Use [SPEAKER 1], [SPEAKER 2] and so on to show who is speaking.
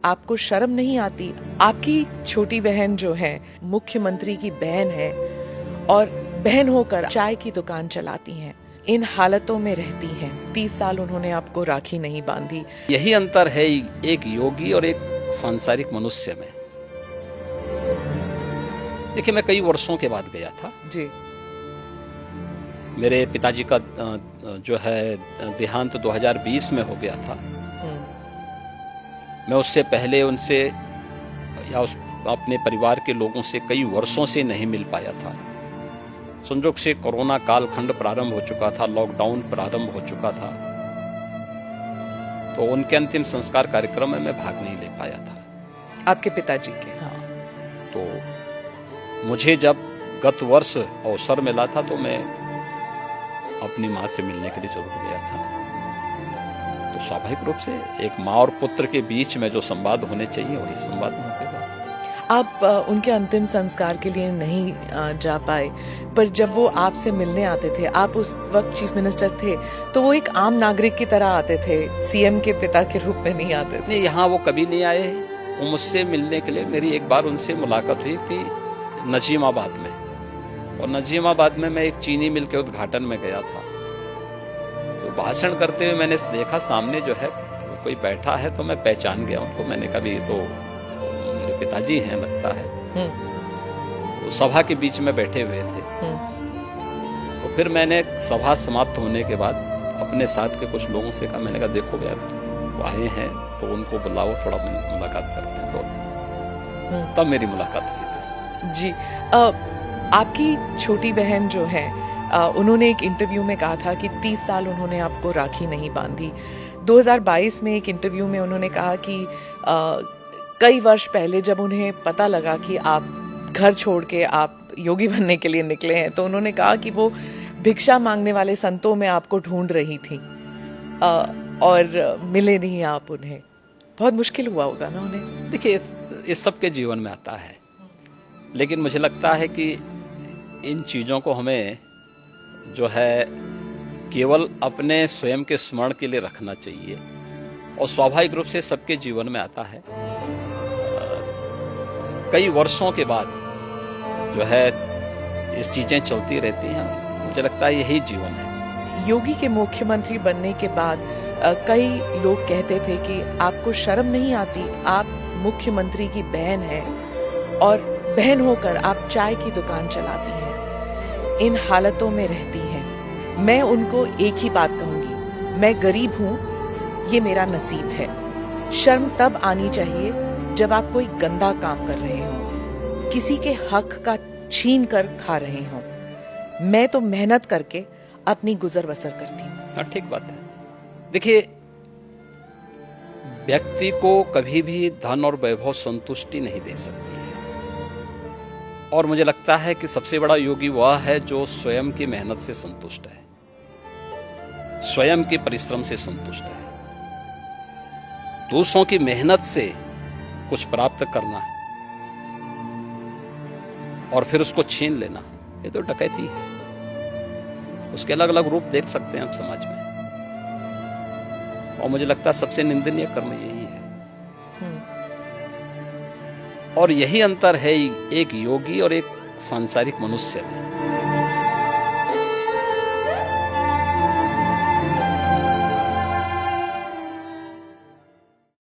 [SPEAKER 1] आपको शर्म नहीं आती? आपकी छोटी बहन जो है मुख्यमंत्री की बहन है और बहन होकर चाय की दुकान चलाती हैं, इन हालतों में रहती हैं। 30 साल उन्होंने आपको राखी नहीं बांधी।
[SPEAKER 2] यही अंतर है एक योगी और एक सांसारिक मनुष्य में। देखिए, मैं कई वर्षों के बाद गया था
[SPEAKER 1] जी।
[SPEAKER 2] मेरे पिताजी का जो है देहांत 2020 में हो गया था। मैं उससे पहले उनसे या अपने परिवार के लोगों से कई वर्षों से नहीं मिल पाया था। संजोग से कोरोना कालखंड प्रारंभ हो चुका था, लॉकडाउन प्रारंभ हो चुका था, तो उनके अंतिम संस्कार कार्यक्रम में मैं भाग नहीं ले पाया था।
[SPEAKER 1] आपके पिताजी के?
[SPEAKER 2] हाँ। तो मुझे जब गत वर्ष अवसर मिला था तो मैं अपनी माँ से मिलने के लिए जरूर गया था। तो स्वाभाविक रूप से एक माँ और पुत्र के बीच में जो संवाद होने चाहिए वही संवाद वहाँ पे हुआ।
[SPEAKER 1] आप उनके अंतिम संस्कार के लिए नहीं जा पाए, पर जब वो आपसे मिलने आते थे, आप उस वक्त चीफ मिनिस्टर थे, तो वो एक आम नागरिक की तरह आते थे, सीएम के पिता के रूप में नहीं आते थे।
[SPEAKER 2] नहीं, यहाँ वो कभी नहीं आए। वो मुझसे मिलने के लिए, मेरी एक बार उनसे मुलाकात हुई थी नजीमाबाद में, और नजीमाबाद में मैं एक चीनी मिल के उद्घाटन में गया था। तो भाषण करते हुए मैंने देखा सामने जो है कोई बैठा है, तो मैं पहचान गया उनको। मैंने कहा ये तो मेरे पिताजी हैं लगता है। तो सभा के बीच में बैठे हुए थे। तो फिर मैंने सभा समाप्त होने के बाद अपने साथ के कुछ लोगों से कहा, मैंने कहा देखो यार वो आए हैं तो उनको बुलाओ, थोड़ा मुलाकात करते हैं। तो तब मेरी मुलाकात हुई थी।
[SPEAKER 1] जी। आपकी छोटी बहन जो है उन्होंने एक इंटरव्यू में कहा था कि 30 साल उन्होंने आपको राखी नहीं बांधी। 2022 में एक इंटरव्यू में उन्होंने कहा कि कई वर्ष पहले जब उन्हें पता लगा कि आप घर छोड़ के आप योगी बनने के लिए निकले हैं, तो उन्होंने कहा कि वो भिक्षा मांगने वाले संतों में आपको ढूंढ रही थी और मिले नहीं आप उन्हें। बहुत मुश्किल हुआ होगा ना उन्हें?
[SPEAKER 2] देखिए, इस सबके जीवन में आता है, लेकिन मुझे लगता है कि इन चीज़ों को हमें जो है केवल अपने स्वयं के स्मरण के लिए रखना चाहिए, और स्वाभाविक रूप से सबके जीवन में आता है। कई वर्षों के बाद जो है इस चीज़ें चलती रहती हैं। मुझे लगता है यही जीवन है।
[SPEAKER 1] योगी के मुख्यमंत्री बनने के बाद कई लोग कहते थे कि आपको शर्म नहीं आती? आप मुख्यमंत्री की बहन हैं और बहन होकर आप चाय की दुकान चलाती हैं, इन हालतों में रहती हैं। मैं उनको एक ही बात कहूंगी, मैं गरीब हूं, ये मेरा नसीब है। शर्म तब आनी चाहिए जब आप कोई गंदा काम कर रहे हो, किसी के हक का छीन कर खा रहे हो। मैं तो मेहनत करके अपनी गुजर बसर करती हूँ।
[SPEAKER 2] ठीक बात है। देखिए, व्यक्ति को कभी भी धन और वैभव संतुष्टि नहीं दे सकती है, और मुझे लगता है कि सबसे बड़ा योगी वह है जो स्वयं की मेहनत से संतुष्ट है, स्वयं के परिश्रम से संतुष्ट है। दूसरों की मेहनत से कुछ प्राप्त करना और फिर उसको छीन लेना, ये तो डकैती है। उसके अलग अलग रूप देख सकते हैं हम समाज में, और मुझे लगता है सबसे निंदनीय कर्म यही है। और यही अंतर है एक योगी और एक सांसारिक मनुष्य में।